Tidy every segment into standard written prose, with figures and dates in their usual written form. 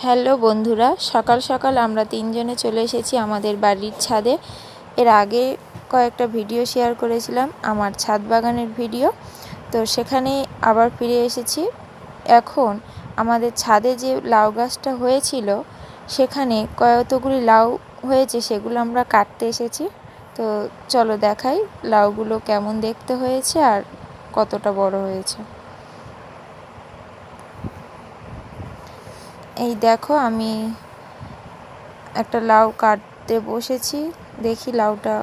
Hello বন্ধুরা, সকাল সকাল আমরা তিনজনে চলে এসেছি আমাদের বাড়ির ছাদে। এর আগে কয়েকটা ভিডিও শেয়ার করেছিলাম, আমার ছাদ বাগানের ভিডিও। তো সেখানে আবার ফিরে এসেছি। এখন আমাদের ছাদে যে লাউ গাছটা হয়েছিল সেখানে কতগুলি লাউ হয়েছে, সেগুলো আমরা কাটতে এসেছি। তো চলো দেখাই লাউগুলো কেমন দেখতে হয়েছে আর কতটা বড় হয়েছে। এই দেখো, আমি একটা লাউ কাটতে বসেছি, দেখি লাউটা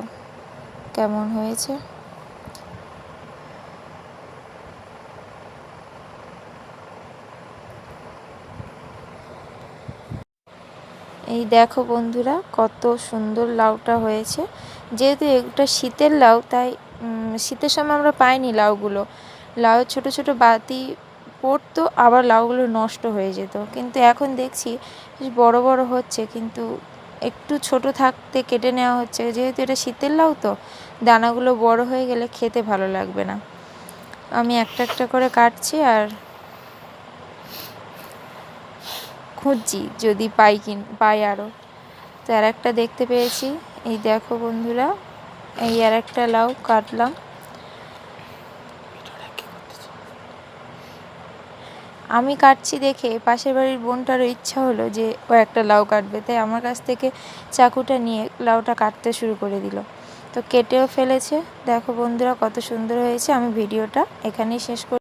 কেমন হয়েছে। এই দেখো বন্ধুরা, কত সুন্দর লাউটা হয়েছে। যেহেতু এটা শীতের লাউ, তাই শীতের সময় আমরা পাইনি লাউগুলো। লাউ ছোট ছোট বাতি পড়তো, আবার লাউগুলো নষ্ট হয়ে যেত। কিন্তু এখন দেখছি বড় বড় হচ্ছে, কিন্তু একটু ছোট থাকতে কেটে নেওয়া হচ্ছে। যেহেতু এটা শীতের লাউ, তো দানাগুলো বড় হয়ে গেলে খেতে ভালো লাগবে না। আমি একটা একটা করে কাটছি আর খুঁজছি যদি পাই আরও। তো আর একটা দেখতে পেয়েছি। এই দেখো বন্ধুরা, এই আর একটা লাউ কাটলাম। আমি কাটছি দেখে পাশের বাড়ির বোনটারও ইচ্ছা হলো যে ও একটা লাউ কাটবে, তাই আমার কাছ থেকে চাকুটা নিয়ে লাউটা কাটতে শুরু করে দিল। তো কেটেও ফেলেছে। দেখো বন্ধুরা, কত সুন্দর হয়েছে। আমি ভিডিওটা এখানেই শেষ করি।